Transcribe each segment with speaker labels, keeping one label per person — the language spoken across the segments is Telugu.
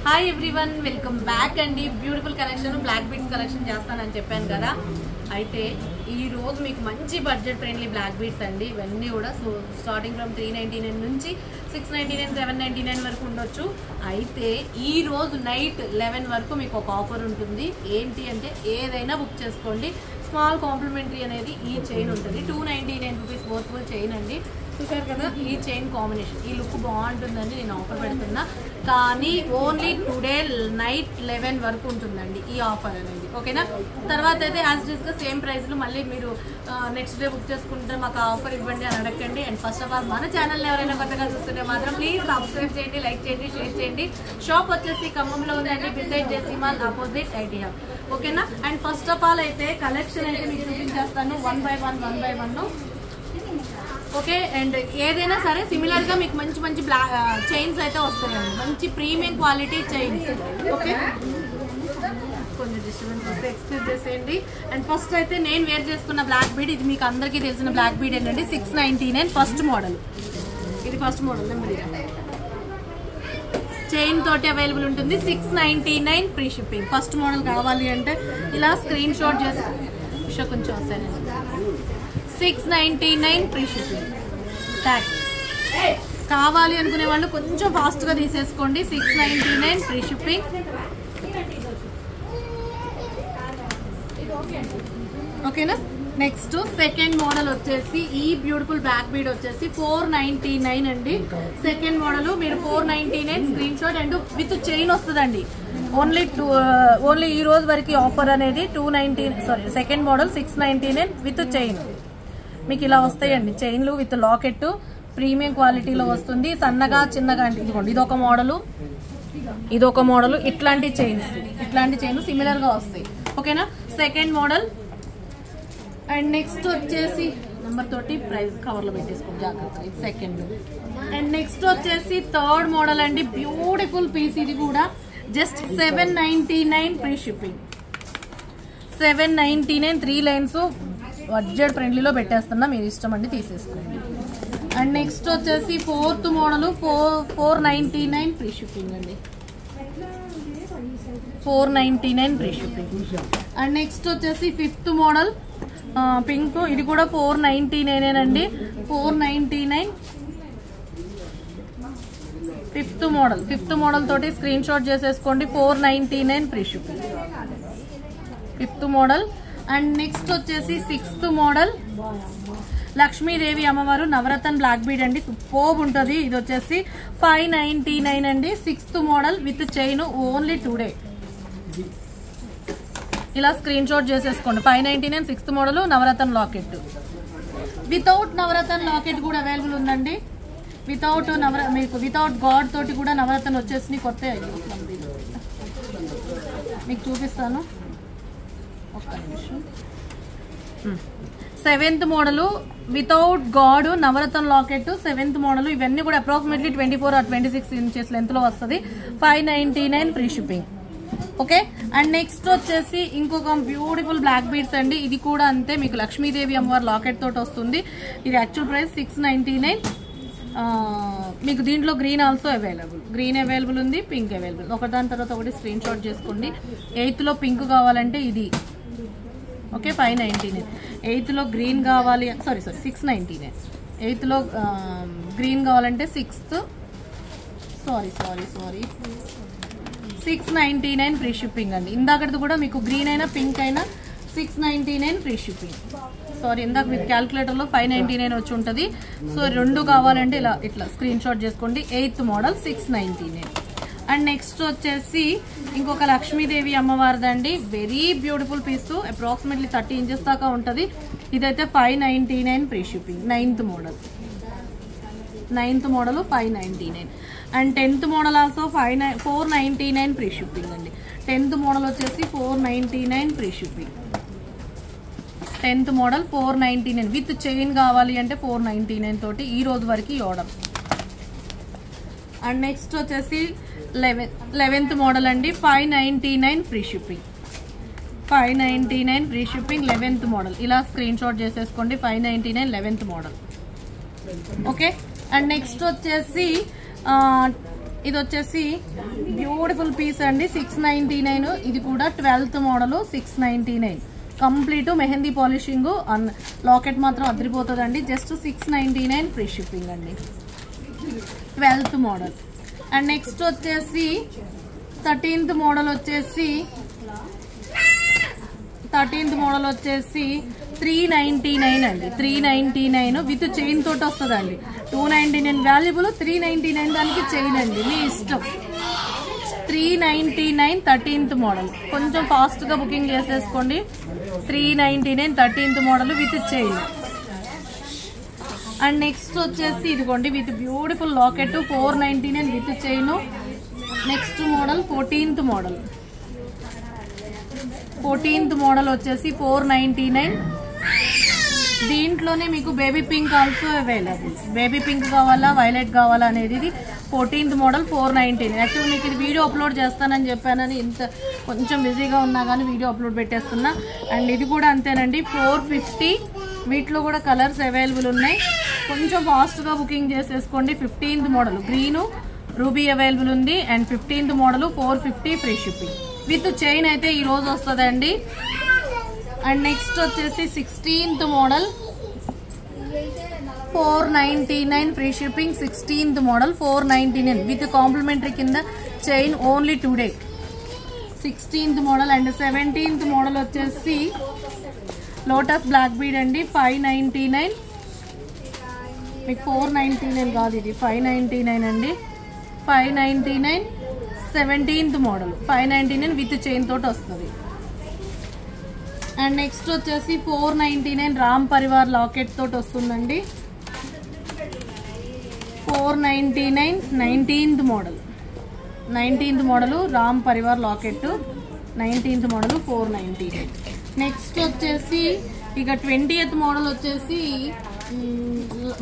Speaker 1: హాయ్ ఎవ్రీవన్, వెల్కమ్ బ్యాక్ అండి. Beautiful collection black beads collection చేస్తానని చెప్పాను కదా. అయితే ఈ రోజు మీకు మంచి బడ్జెట్ ఫ్రెండ్లీ బ్లాక్ బీడ్స్ అండి. ఇవన్నీ కూడా సో స్టార్టింగ్ ఫ్రమ్ 399 నుంచి 699, 799 వరకు ఉండొచ్చు. అయితే ఈ రోజు నైట్ 11 వరకు మీకు ఒక ఆఫర్ ఉంటుంది. ఏంటి అంటే ఏదైనా బుక్ చేసుకోండి, స్మాల్ కాంప్లిమెంటరీ అనేది ఈ చైన్ ఉంటుంది. 299 రూపీస్ వర్త్ఫుల్ చైన్ అండి. చూసారు కదా, ఈ చైన్ కాంబినేషన్, ఈ లుక్ బాగుంటుందని నేను ఆఫర్ పెడుతున్నా. కానీ ఓన్లీ టుడే నైట్ 11 వరకు ఉంటుందండి ఈ ఆఫర్ అనేది, ఓకేనా. తర్వాత అయితే యాజ్ డిస్గా సేమ్ ప్రైస్లు మళ్ళీ మీరు నెక్స్ట్ డే బుక్ చేసుకుంటే మాకు ఆఫర్ ఇవ్వండి అని అడగండి. అండ్ ఫస్ట్ ఆఫ్ ఆల్ మన ఛానల్ ఎవరైనా కొత్తగా చూస్తుంటే మాత్రం ప్లీజ్ సబ్స్క్రైబ్ చేయండి, లైక్ చేయండి, షేర్ చేయండి. షాప్ వచ్చేసి ఖమ్మంలో ఉందండి, beside JC mall opposite IT hub, ఓకేనా. అండ్ ఫస్ట్ ఆఫ్ ఆల్ అయితే కలెక్షన్ అయితే మీకు చూపించేస్తాను one by one. Okay, and ఏదైనా సరే సిమిలర్ గా మీకు మంచి మంచి చైన్స్ అయితే వస్తాయండి, మంచి ప్రీమియం క్వాలిటీ చైన్స్, ఓకే. కొంచెం డిస్టర్బెన్స్ వస్తే ఎక్స్క్యూజ్ చేసేయండి. అండ్ ఫస్ట్ అయితే నేను వేర్ చేసుకున్న బ్లాక్ బీడ్, ఇది మీకు అందరికీ తెలిసిన బ్లాక్ బీడ్ ఏంటండి. 699 ఫస్ట్ మోడల్, ఇది ఫస్ట్ మోడల్ నెంబర్. చైన్ తోటి అవైలబుల్ ఉంటుంది. 699 ఫ్రీ షిప్పింగ్. ఫస్ట్ మోడల్ కావాలి అంటే ఇలా స్క్రీన్ షాట్ చేసి కొంచెం వస్తాయండి. 699 ఫ్రీ షిప్పింగ్. ట్యాగ్ కావాలి అనుకునే వాళ్ళు కొంచెం ఫాస్ట్గా తీసేసుకోండి. 699 ఫ్రీ షిప్పింగ్, ఓకేనా. నెక్స్ట్ సెకండ్ మోడల్ వచ్చేసి ఈ బ్యూటిఫుల్ బ్లాక్ బీడ్ వచ్చేసి 499 అండి. సెకండ్ మోడల్ మీరు 499 screen shot and with chain వస్తుందండి. ఓన్లీ ఈ రోజు వరకు ఆఫర్ అనేది 299, సెకండ్ మోడల్ 699 విత్ చైన్. మీకు ఇలా వస్తాయండి చైన్లు విత్ లాకెట్, ప్రీమియం క్వాలిటీలో వస్తుంది. సన్నగా చిన్నగా అంటే ఇదిగోండి, ఇదొక మోడల్, ఇట్లాంటి చైన్స్ సిమిలర్ గా వస్తాయి, ఓకేనా. Second model. అండ్ నెక్స్ట్ వచ్చేసి నెంబర్ తోటి ప్రైస్ కవర్ లో పెట్టేసుకోండి జాగ్రత్త. ఇది సెకండ్. అండ్ నెక్స్ట్ వచ్చేసి థర్డ్ మోడల్ అండి. బ్యూటిఫుల్ పీస్, ఇది కూడా just 799 free shipping. 799 3 lines budget ఫ్రెండ్లీలో పెట్టేస్తున్నా, మీరు ఇష్టం అండి తీసేసుకోండి. అండ్ నెక్స్ట్ వచ్చేసి ఫోర్త్ మోడల్ 499 ఫ్రీ షిప్పింగ్ అండి. 499 ఫ్రీ షిప్పింగ్. అండ్ నెక్స్ట్ వచ్చేసి ఫిఫ్త్ మోడల్ పింక్, ఇది కూడా 499 అండి. 499 ఫిఫ్త్ మోడల్ తోటి స్క్రీన్ షాట్ చేసేసుకోండి. 499 free shipping, fifth model. And next వచ్చేసి సిక్స్త్ మోడల్ లక్ష్మీదేవి అమ్మవారు నవరత్న బ్లాక్ బీడ్ అండి. సూపర్బ్ ఉంటుంది. ఇది వచ్చేసి 599 అండి. Sixth model with chain, only today. ఇలా స్క్రీన్ షాట్ చేసేసుకోండి. 599 సిక్స్త్ మోడల్ నవరత్న లాకెట్. వితౌట్ నవరత్న లాకెట్ కూడా అవైలబుల్ ఉందండి. మీకు వితౌట్ గాడ్ తోటి కూడా నవరత్న వచ్చేసి కొత్త మీకు చూపిస్తాను ఒక్క నిమిషం. సెవెంత్ మోడల్ వితౌట్ గాడ్ నవరత్న లాకెట్, సెవెంత్ మోడల్. ఇవన్నీ కూడా అప్రాక్సిమేట్లీ 24 or 26 ఇంచెస్ లెంత్ లో వస్తుంది. 599 free shipping, okay. And next వచ్చేసి ఇంకొక బ్యూటిఫుల్ బ్లాక్ బీడ్స్ అండి. ఇది కూడా అంతే, మీకు లక్ష్మీదేవి అమ్మవారి లాకెట్ తోటి వస్తుంది. ఇది యాక్చువల్ ప్రైస్ 699. మీకు దీంట్లో గ్రీన్ ఆల్సో అవైలబుల్ ఉంది, పింక్ అవైలబుల్. ఒకదాని తర్వాత ఒకటి స్క్రీన్ షాట్ చేసుకోండి. 8th లో పింక్ కావాలంటే ఇది, ఓకే, 599. 8th లో గ్రీన్ కావాలి, సారీ 699. 8th లో గ్రీన్ కావాలంటే 699 ఫ్రీ షిప్పింగ్ అండి. ఇందాకది కూడా మీకు గ్రీన్ అయినా పింక్ అయినా 699 ఫ్రీ షిప్పింగ్. సారీ, ఇందాక మీకు క్యాల్కులేటర్లో 599 వచ్చి ఉంటుంది. సో రెండు కావాలంటే ఇట్లా స్క్రీన్ షాట్ చేసుకోండి. 8th model 699. అండ్ నెక్స్ట్ వచ్చేసి ఇంకొక లక్ష్మీదేవి అమ్మవారిదండి. Very beautiful piece, approximately 30 inches దాకా ఉంటుంది. ఇదైతే 599 free shipping. 9th model 599. And 10th model also 499 free shipping అండి. 10th మోడల్ వచ్చేసి 499 free shipping. 10th model 499 with chain కావాలి అంటే 499 తోటి ఈ రోజు వరకు ఆర్డర్. అండ్ నెక్స్ట్ వచ్చేసి 11th మోడల్ అండి. 599 free shipping. 599 free shipping 11th model. ఇలా స్క్రీన్ షాట్ చేసేసుకోండి. 599 11th model, okay. And next వచ్చేసి ఇది వచ్చేసి బ్యూటిఫుల్ పీస్ అండి, 699. ఇది కూడా 12th model, 699. Complete mehndi polishing, locket మాత్రం అదిరిపోతుందండి. జస్ట్ 699 ఫ్రీ షిప్పింగ్ అండి, 12th మోడల్. అండ్ నెక్స్ట్ వచ్చేసి 13th మోడల్ వచ్చేసి 399 అండి, 399 విత్ చైన్ తోటి వస్తుందండి. 299 వాల్యుబుల్, 399 దానికి చైన్ అండి, మీ ఇష్టం. 399 13th మోడల్, కొంచెం ఫాస్ట్ గా బుకింగ్ చేసేసుకోండి. 399 13th model with chain. And next వచ్చేసి ఇదిగోండి with beautiful locket, 499 with chain. Next model 14th model, 14th model వచ్చేసి 499. దీంట్లోనే మీకు baby pink also available. Baby pink కావాలా, వైలెట్ కావాలా అనేది ఇది 14th మోడల్ 499. యాక్చువల్లీ మీకు ఇది వీడియో అప్లోడ్ చేస్తానని చెప్పానని ఇంత కొంచెం బిజీగా ఉన్నా కానీ వీడియో అప్లోడ్ పెట్టేస్తున్నా. అండ్ ఇది కూడా అంతేనండి, 450. వీటిలో కూడా కలర్స్ అవైలబుల్ ఉన్నాయి, కొంచెం ఫాస్ట్గా బుకింగ్ చేసేసుకోండి. 15th model green ruby available ఉంది. And 15th model 450 free shipping with chain అయితే ఈ రోజు వస్తుందండి. అండ్ నెక్స్ట్ వచ్చేసి 16th model 499 free shipping. 16th model 499 with complimentary కింద chain only today. 16th model. And 17th model వచ్చేసి లోటస్ బ్లాక్ బీడ్ అండి, 599. మీకు 499 కాదు, ఇది 599 అండి, 599. 17th మోడల్ 599 విత్ చైన్ తోటి వస్తుంది. అండ్ నెక్స్ట్ వచ్చేసి 499 రామ్ పరివార్ లాకెట్ తోటి వస్తుందండి. 499 19th model, 19th model Ram Parivar locket, 19th model 499. Next వచ్చేసి ఇక 20th మోడల్ వచ్చేసి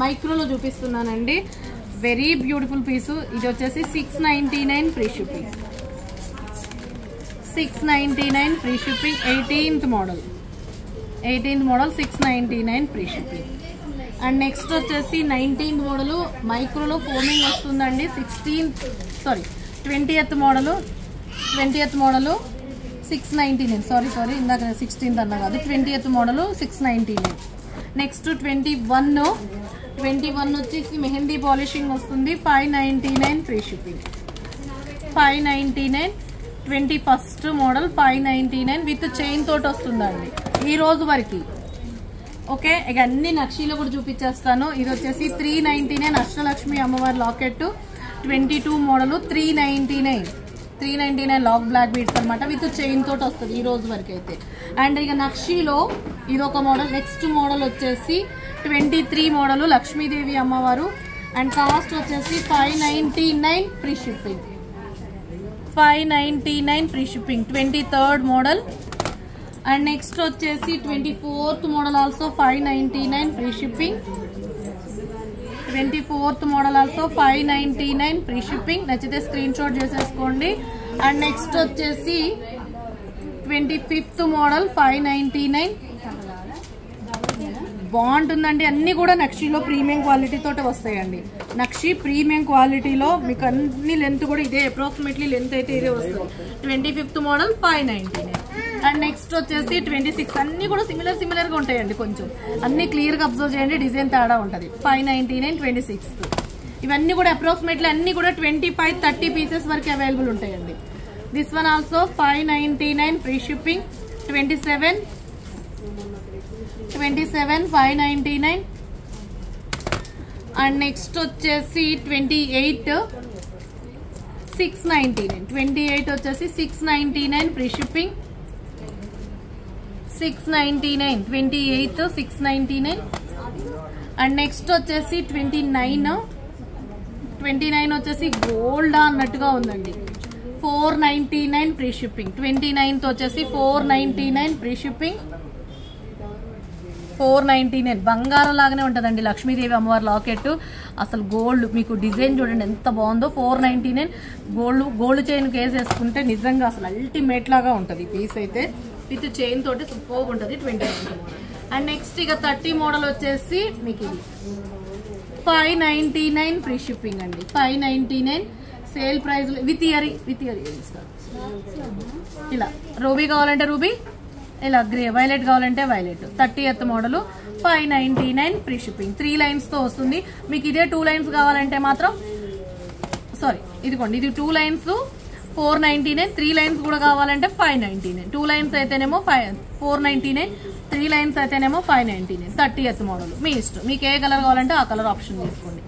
Speaker 1: మైక్రోలో చూపిస్తున్నానండి, వెరీ బ్యూటిఫుల్ పీసు. ఇది వచ్చేసి 699 free shipping, 699 free shipping. 18th model 699 free shipping. And next వచ్చేసి 19th మోడల్ మైక్రోలో ఫోమింగ్ వస్తుందండి. 20th model 699. సారీ ఇందాక 16th అన్నా కాదు, 20th మోడల్ 699. నెక్స్ట్ 21 వచ్చేసి మెహందీ పాలిషింగ్ వస్తుంది, 599 free shipping, 599. 21st model 599 with chain తోటి వస్తుందండి ఈ రోజు వరకు. ఓకే, ఇక అన్ని నక్షీలో కూడా చూపించేస్తాను. ఇది వచ్చేసి 399 అష్టలక్ష్మి అమ్మవారి locket, 22 model 399 lock black beads అనమాట, విత్ చైన్ తోటి వస్తుంది ఈ రోజు వరకు అయితే. అండ్ ఇక నక్షీలో ఇదొక మోడల్. నెక్స్ట్ మోడల్ వచ్చేసి 23 మోడల్ లక్ష్మీదేవి అమ్మవారు. అండ్ కాస్ట్ వచ్చేసి 599 free shipping, 599 free shipping. 23rd model. And next వచ్చేసి 24th model also 599 free shipping, 24th model also 599 free shipping. నచ్చితే స్క్రీన్ షాట్ చేసేసుకోండి. అండ్ నెక్స్ట్ వచ్చేసి 25th మోడల్ 599. బాగుంటుందండి, అన్ని కూడా నక్షీలో ప్రీమియం క్వాలిటీ తోటి వస్తాయండి. నక్షి ప్రీమియం క్వాలిటీలో మీకు అన్ని లెంత్ కూడా ఇదే, అప్రాక్సిమేట్లీ లెంత్ అయితే ఇదే వస్తుంది. 25th model 599. అండ్ నెక్స్ట్ వచ్చేసి 26. అన్ని కూడా సిమిలర్ గా ఉంటాయండి, కొంచెం అన్ని క్లియర్ గా అబ్జర్వ్ చేయండి, డిజైన్ తేడా ఉంటుంది. 599 26. ఇవన్నీ కూడా అప్రాక్సిమేట్లీ అన్ని కూడా 25-30 పీసెస్ వరకు అవైలబుల్ ఉంటాయండి. This one also 599 free shipping. 27 599. And next వచ్చేసి 28 699. 28 వచ్చేసి 699 ఫ్రీ షిప్పింగ్, 699. 28 699. అండ్ నెక్స్ట్ వచ్చేసి 29 వచ్చేసి గోల్డ్ అన్నట్టుగా ఉందండి, 499 ఫ్రీ షిప్పింగ్. 29th వచ్చేసి 499 ఫ్రీ షిప్పింగ్, 499. బంగారం లాగానే ఉంటుందండి లక్ష్మీదేవి అమ్మవారి లాకెట్. అసలు గోల్డ్ మీకు డిజైన్ చూడండి ఎంత బాగుందో. 499 గోల్డ్ చైన్ కేసు వేసుకుంటే నిజంగా అసలు అల్టిమేట్ లాగా ఉంటుంది పీస్ అయితే, విత్ చైన్ తోటి సూపర్గా ఉంటుంది. 29. అండ్ నెక్స్ట్ ఇక 30 మోడల్ వచ్చేసి మీకు ఇది 599 ఫ్రీ షిప్పింగ్ అండి, 599. సేల్ ప్రైస్ విత్ ఇయర్ ఇస్తారు. ఇలా రూబీ కావాలంటే రూబీ, ఇలా గ్రే వైలెట్ కావాలంటే violet. 30th model 599 free shipping. 3 lines తో వస్తుంది. మీకు ఇదే 2 లైన్స్ కావాలంటే మాత్రం సారీ ఇదిగోండి, ఇది 2 లైన్స్ 499, 3 లైన్స్ కూడా కావాలంటే 599. 2 లైన్స్ అయితేనేమో 499, 3 లైన్స్ అయితేనేమో 599. 30th మోడల్ మీ ఇష్టం. మీకు ఏ కలర్ కావాలంటే ఆ కలర్ ఆప్షన్ తీసుకోండి.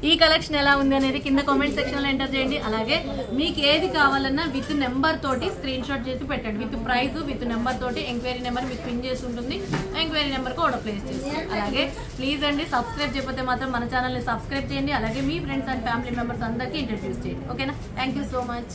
Speaker 1: ఈ కలెక్షన్ ఎలా ఉంది అనేది కింద కామెంట్ సెక్షన్ లో ఎంటర్ చేయండి. అలాగే మీకు ఏది కావాలన్నా విత్ నెంబర్ తోటి స్క్రీన్ షాట్ చేసి పెట్టండి. విత్ ప్రైస్ విత్ నెంబర్ తోటి ఎంక్వైరీ నెంబర్ మీకు పిన్ చేసి ఉంటుంది. ఎంక్వైరీ నెంబర్ కి ఆర్డర్ ప్లేస్ చేస్తుంది. అలాగే ప్లీజ్ అండి సబ్స్క్రైబ్ చేయకపోతే మాత్రం మన ఛానల్ ని సబ్స్క్రైబ్ చేయండి. అలాగే మీ ఫ్రెండ్స్ అండ్ ఫ్యామిలీ మెంబర్స్ అందరికీ ఇంట్రడ్యూస్ చేయండి. ఓకేనా? Thank you so much.